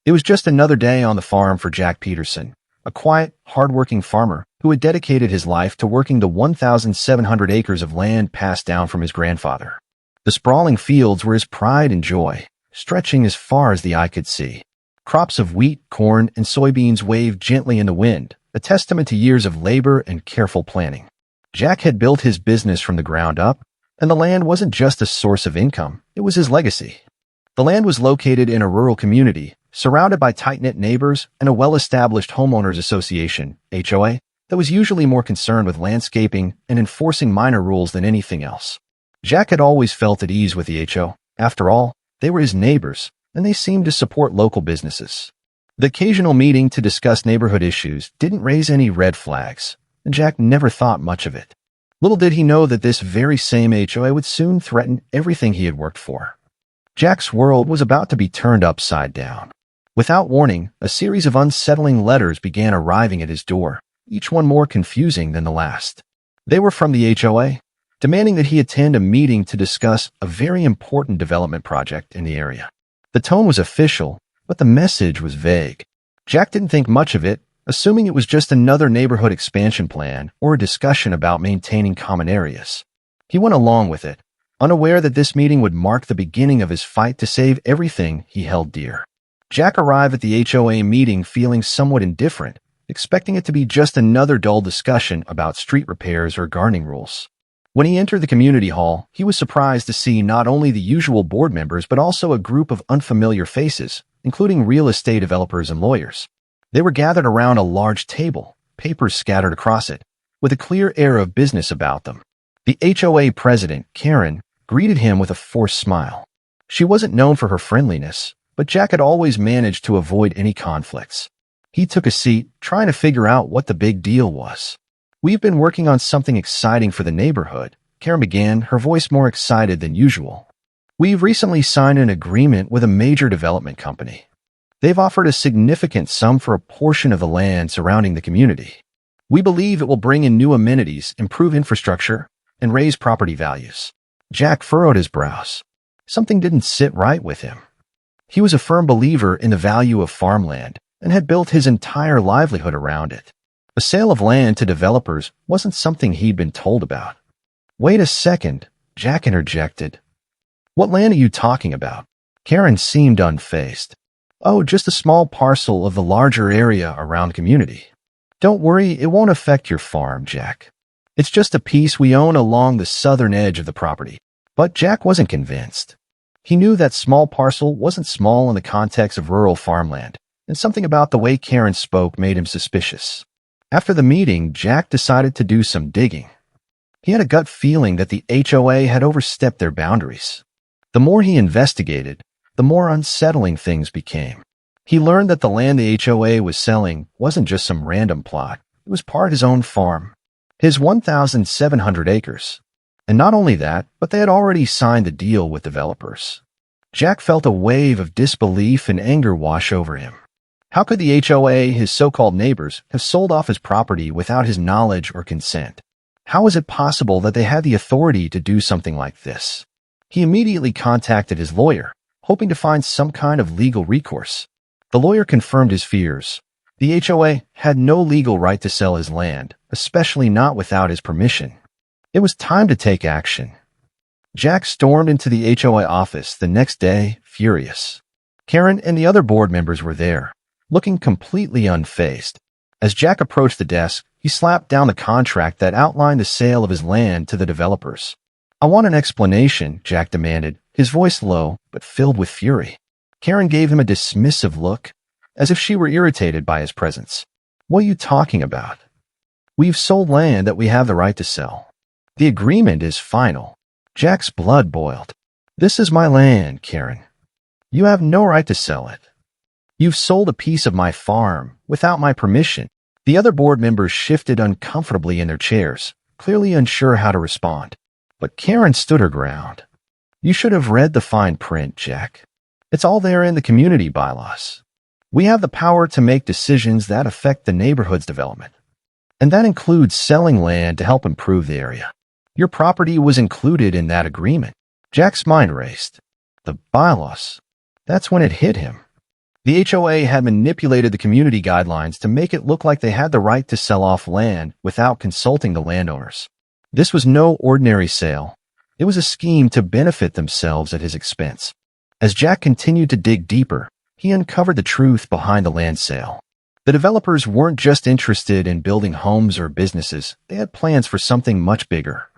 It was just another day on the farm for Jack Peterson, a quiet, hard-working farmer who had dedicated his life to working the 1,700 acres of land passed down from his grandfather. The sprawling fields were his pride and joy, stretching as far as the eye could see. Crops of wheat, corn, and soybeans waved gently in the wind, a testament to years of labor and careful planning. Jack had built his business from the ground up, and the land wasn't just a source of income, it was his legacy. The land was located in a rural community, surrounded by tight-knit neighbors and a well-established homeowners association, HOA, that was usually more concerned with landscaping and enforcing minor rules than anything else. Jack had always felt at ease with the HOA. After all, they were his neighbors, and they seemed to support local businesses. The occasional meeting to discuss neighborhood issues didn't raise any red flags, and Jack never thought much of it. Little did he know that this very same HOA would soon threaten everything he had worked for. Jack's world was about to be turned upside down. Without warning, a series of unsettling letters began arriving at his door, each one more confusing than the last. They were from the HOA, demanding that he attend a meeting to discuss a very important development project in the area. The tone was official, but the message was vague. Jack didn't think much of it, assuming it was just another neighborhood expansion plan or a discussion about maintaining common areas. He went along with it, unaware that this meeting would mark the beginning of his fight to save everything he held dear. Jack arrived at the HOA meeting feeling somewhat indifferent, expecting it to be just another dull discussion about street repairs or gardening rules. When he entered the community hall, he was surprised to see not only the usual board members but also a group of unfamiliar faces, including real estate developers and lawyers. They were gathered around a large table, papers scattered across it, with a clear air of business about them. The HOA president, Karen, greeted him with a forced smile. She wasn't known for her friendliness, but Jack had always managed to avoid any conflicts. He took a seat, trying to figure out what the big deal was. "We've been working on something exciting for the neighborhood," Karen began, her voice more excited than usual. "We've recently signed an agreement with a major development company. They've offered a significant sum for a portion of the land surrounding the community. We believe it will bring in new amenities, improve infrastructure, and raise property values." Jack furrowed his brows. Something didn't sit right with him. He was a firm believer in the value of farmland and had built his entire livelihood around it. A sale of land to developers wasn't something he'd been told about. "Wait a second," Jack interjected. "What land are you talking about?" Karen seemed unfazed. "Oh, just a small parcel of the larger area around the community. Don't worry, it won't affect your farm, Jack. It's just a piece we own along the southern edge of the property." But Jack wasn't convinced. He knew that small parcel wasn't small in the context of rural farmland, and something about the way Karen spoke made him suspicious. After the meeting, Jack decided to do some digging. He had a gut feeling that the HOA had overstepped their boundaries. The more he investigated, the more unsettling things became. He learned that the land the HOA was selling wasn't just some random plot. It was part of his own farm, his 1,700 acres. And not only that, but they had already signed the deal with developers. Jack felt a wave of disbelief and anger wash over him. How could the HOA, his so-called neighbors, have sold off his property without his knowledge or consent? How was it possible that they had the authority to do something like this? He immediately contacted his lawyer, hoping to find some kind of legal recourse. The lawyer confirmed his fears. The HOA had no legal right to sell his land, especially not without his permission. It was time to take action. Jack stormed into the HOA office the next day, furious. Karen and the other board members were there, looking completely unfazed. As Jack approached the desk, he slapped down the contract that outlined the sale of his land to the developers. "I want an explanation," Jack demanded, his voice low but filled with fury. Karen gave him a dismissive look, as if she were irritated by his presence. "What are you talking about? We've sold land that we have the right to sell. The agreement is final." Jack's blood boiled. "This is my land, Karen. You have no right to sell it. You've sold a piece of my farm without my permission." The other board members shifted uncomfortably in their chairs, clearly unsure how to respond. But Karen stood her ground. "You should have read the fine print, Jack. It's all there in the community bylaws. We have the power to make decisions that affect the neighborhood's development. And that includes selling land to help improve the area. Your property was included in that agreement." Jack's mind raced. The bylaws. That's when it hit him. The HOA had manipulated the community guidelines to make it look like they had the right to sell off land without consulting the landowners. This was no ordinary sale. It was a scheme to benefit themselves at his expense. As Jack continued to dig deeper, he uncovered the truth behind the land sale. The developers weren't just interested in building homes or businesses. They had plans for something much bigger.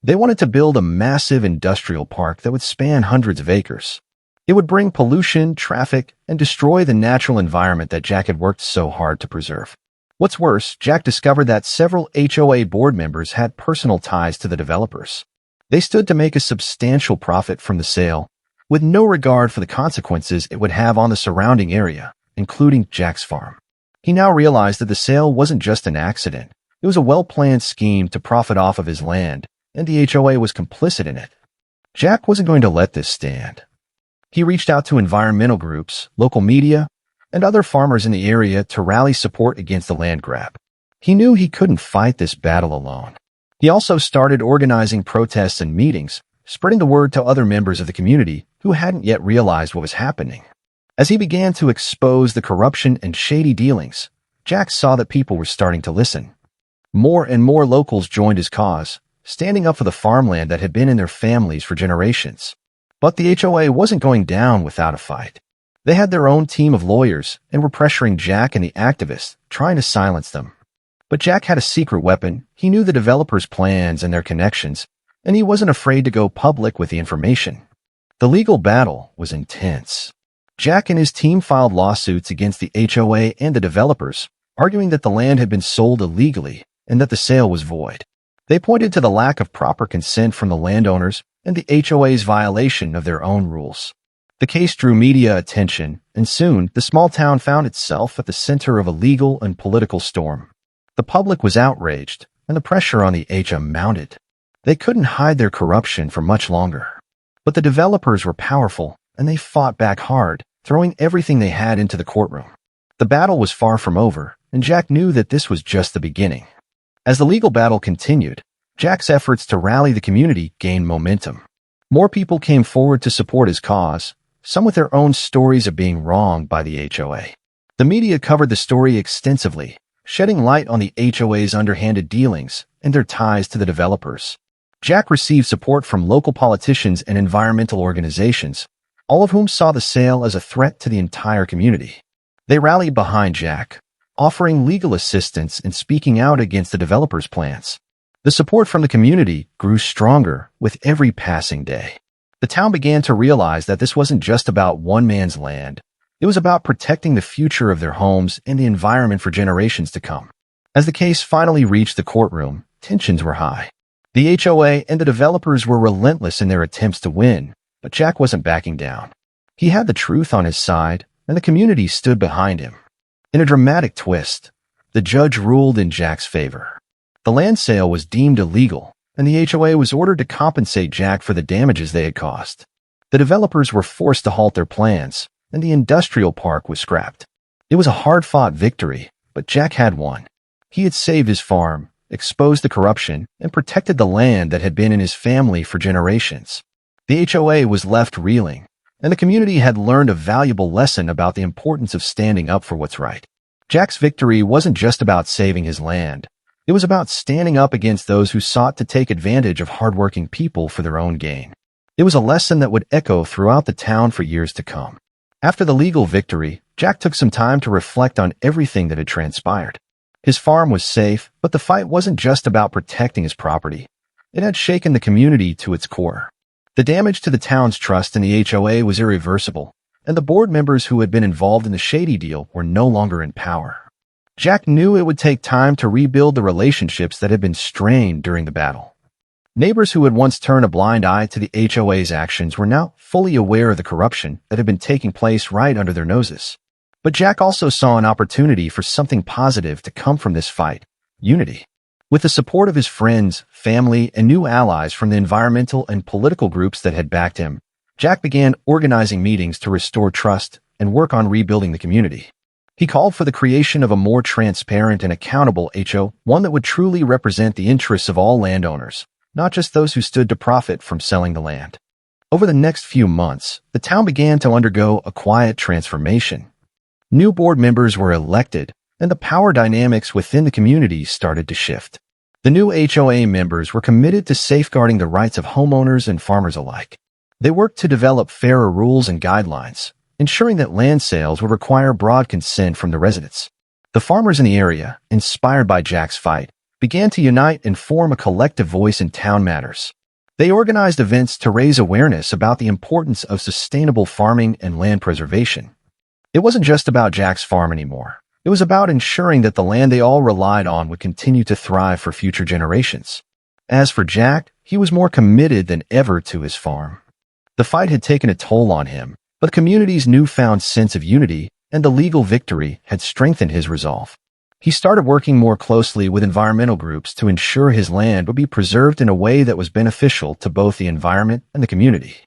They wanted to build a massive industrial park that would span hundreds of acres. It would bring pollution, traffic, and destroy the natural environment that Jack had worked so hard to preserve. What's worse, Jack discovered that several HOA board members had personal ties to the developers. They stood to make a substantial profit from the sale, with no regard for the consequences it would have on the surrounding area, including Jack's farm. He now realized that the sale wasn't just an accident. It was a well-planned scheme to profit off of his land, and the HOA was complicit in it. Jack wasn't going to let this stand. He reached out to environmental groups, local media, and other farmers in the area to rally support against the land grab. He knew he couldn't fight this battle alone. He also started organizing protests and meetings, spreading the word to other members of the community who hadn't yet realized what was happening. As he began to expose the corruption and shady dealings, Jack saw that people were starting to listen. More and more locals joined his cause, standing up for the farmland that had been in their families for generations. But the HOA wasn't going down without a fight. They had their own team of lawyers and were pressuring Jack and the activists, trying to silence them. But Jack had a secret weapon. He knew the developers' plans and their connections, and he wasn't afraid to go public with the information. The legal battle was intense. Jack and his team filed lawsuits against the HOA and the developers, arguing that the land had been sold illegally and that the sale was void. They pointed to the lack of proper consent from the landowners and the HOA's violation of their own rules. The case drew media attention, and soon the small town found itself at the center of a legal and political storm. The public was outraged, and the pressure on the HOA mounted. They couldn't hide their corruption for much longer. But the developers were powerful, and they fought back hard, throwing everything they had into the courtroom. The battle was far from over, and Jack knew that this was just the beginning. As the legal battle continued, Jack's efforts to rally the community gained momentum. More people came forward to support his cause, some with their own stories of being wronged by the HOA. The media covered the story extensively, shedding light on the HOA's underhanded dealings and their ties to the developers. Jack received support from local politicians and environmental organizations, all of whom saw the sale as a threat to the entire community. They rallied behind Jack, offering legal assistance and speaking out against the developers' plans. The support from the community grew stronger with every passing day. The town began to realize that this wasn't just about one man's land. It was about protecting the future of their homes and the environment for generations to come. As the case finally reached the courtroom, tensions were high. The HOA and the developers were relentless in their attempts to win, but Jack wasn't backing down. He had the truth on his side, and the community stood behind him. In a dramatic twist, the judge ruled in Jack's favor. The land sale was deemed illegal, and the HOA was ordered to compensate Jack for the damages they had caused. The developers were forced to halt their plans, and the industrial park was scrapped. It was a hard-fought victory, but Jack had won. He had saved his farm, exposed the corruption, and protected the land that had been in his family for generations. The HOA was left reeling, and the community had learned a valuable lesson about the importance of standing up for what's right. Jack's victory wasn't just about saving his land. It was about standing up against those who sought to take advantage of hardworking people for their own gain. It was a lesson that would echo throughout the town for years to come. After the legal victory, Jack took some time to reflect on everything that had transpired. His farm was safe, but the fight wasn't just about protecting his property. It had shaken the community to its core. The damage to the town's trust in the HOA was irreversible, and the board members who had been involved in the shady deal were no longer in power. Jack knew it would take time to rebuild the relationships that had been strained during the battle. Neighbors who had once turned a blind eye to the HOA's actions were now fully aware of the corruption that had been taking place right under their noses. But Jack also saw an opportunity for something positive to come from this fight: unity. With the support of his friends, family, and new allies from the environmental and political groups that had backed him, Jack began organizing meetings to restore trust and work on rebuilding the community. He called for the creation of a more transparent and accountable HOA, one that would truly represent the interests of all landowners, not just those who stood to profit from selling the land. Over the next few months, the town began to undergo a quiet transformation. New board members were elected, and the power dynamics within the community started to shift. The new HOA members were committed to safeguarding the rights of homeowners and farmers alike. They worked to develop fairer rules and guidelines, ensuring that land sales would require broad consent from the residents. The farmers in the area, inspired by Jack's fight, began to unite and form a collective voice in town matters. They organized events to raise awareness about the importance of sustainable farming and land preservation. It wasn't just about Jack's farm anymore. It was about ensuring that the land they all relied on would continue to thrive for future generations. As for Jack, he was more committed than ever to his farm. The fight had taken a toll on him, but the community's newfound sense of unity and the legal victory had strengthened his resolve. He started working more closely with environmental groups to ensure his land would be preserved in a way that was beneficial to both the environment and the community.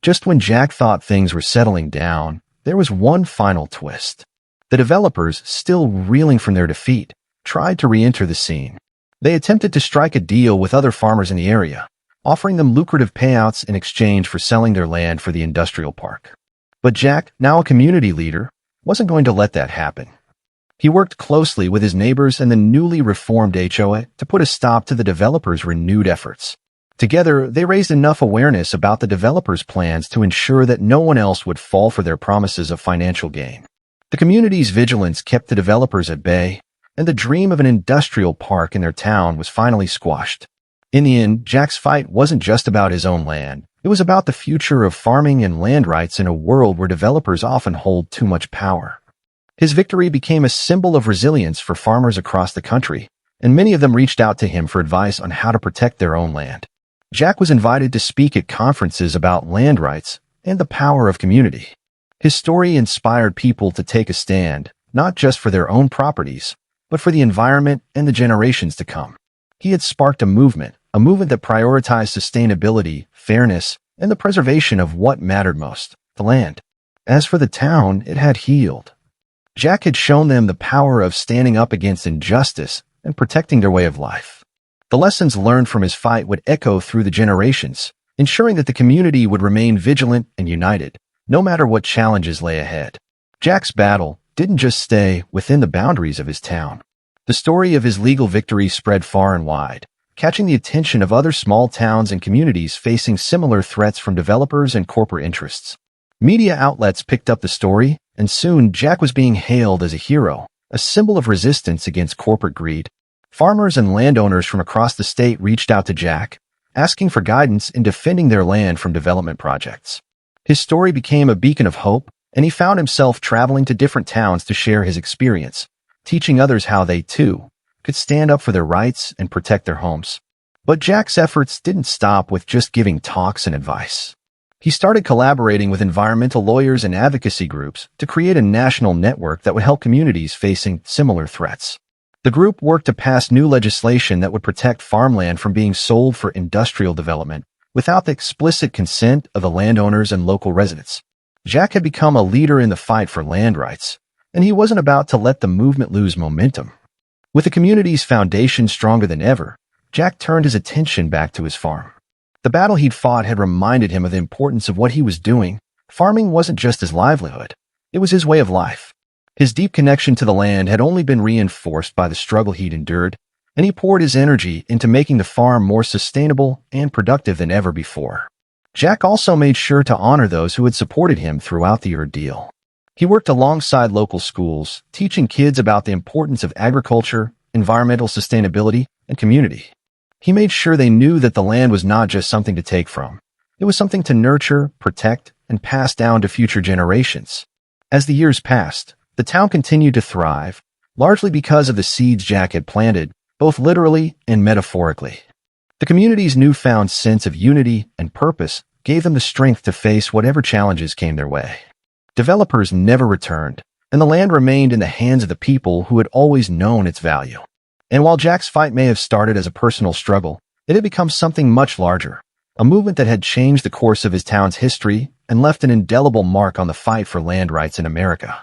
Just when Jack thought things were settling down, there was one final twist. The developers, still reeling from their defeat, tried to re-enter the scene. They attempted to strike a deal with other farmers in the area, offering them lucrative payouts in exchange for selling their land for the industrial park. But Jack, now a community leader, wasn't going to let that happen. He worked closely with his neighbors and the newly reformed HOA to put a stop to the developers' renewed efforts. Together, they raised enough awareness about the developers' plans to ensure that no one else would fall for their promises of financial gain. The community's vigilance kept the developers at bay, and the dream of an industrial park in their town was finally squashed. In the end, Jack's fight wasn't just about his own land. It was about the future of farming and land rights in a world where developers often hold too much power. His victory became a symbol of resilience for farmers across the country, and many of them reached out to him for advice on how to protect their own land. Jack was invited to speak at conferences about land rights and the power of community. His story inspired people to take a stand, not just for their own properties, but for the environment and the generations to come. He had sparked a movement that prioritized sustainability, fairness, and the preservation of what mattered most, the land. As for the town, it had healed. Jack had shown them the power of standing up against injustice and protecting their way of life. The lessons learned from his fight would echo through the generations, ensuring that the community would remain vigilant and united, no matter what challenges lay ahead. Jack's battle didn't just stay within the boundaries of his town. The story of his legal victory spread far and wide, catching the attention of other small towns and communities facing similar threats from developers and corporate interests. Media outlets picked up the story, and soon Jack was being hailed as a hero, a symbol of resistance against corporate greed. Farmers and landowners from across the state reached out to Jack, asking for guidance in defending their land from development projects. His story became a beacon of hope, and he found himself traveling to different towns to share his experience, teaching others how they, too, could stand up for their rights and protect their homes. But Jack's efforts didn't stop with just giving talks and advice. He started collaborating with environmental lawyers and advocacy groups to create a national network that would help communities facing similar threats. The group worked to pass new legislation that would protect farmland from being sold for industrial development without the explicit consent of the landowners and local residents. Jack had become a leader in the fight for land rights, and he wasn't about to let the movement lose momentum. With the community's foundation stronger than ever, Jack turned his attention back to his farm. The battle he'd fought had reminded him of the importance of what he was doing. Farming wasn't just his livelihood, it was his way of life. His deep connection to the land had only been reinforced by the struggle he'd endured, and he poured his energy into making the farm more sustainable and productive than ever before. Jack also made sure to honor those who had supported him throughout the ordeal. He worked alongside local schools, teaching kids about the importance of agriculture, environmental sustainability, and community. He made sure they knew that the land was not just something to take from. It was something to nurture, protect, and pass down to future generations. As the years passed, the town continued to thrive, largely because of the seeds Jack had planted, both literally and metaphorically. The community's newfound sense of unity and purpose gave them the strength to face whatever challenges came their way. Developers never returned, and the land remained in the hands of the people who had always known its value. And while Jack's fight may have started as a personal struggle, it had become something much larger, a movement that had changed the course of his town's history and left an indelible mark on the fight for land rights in America.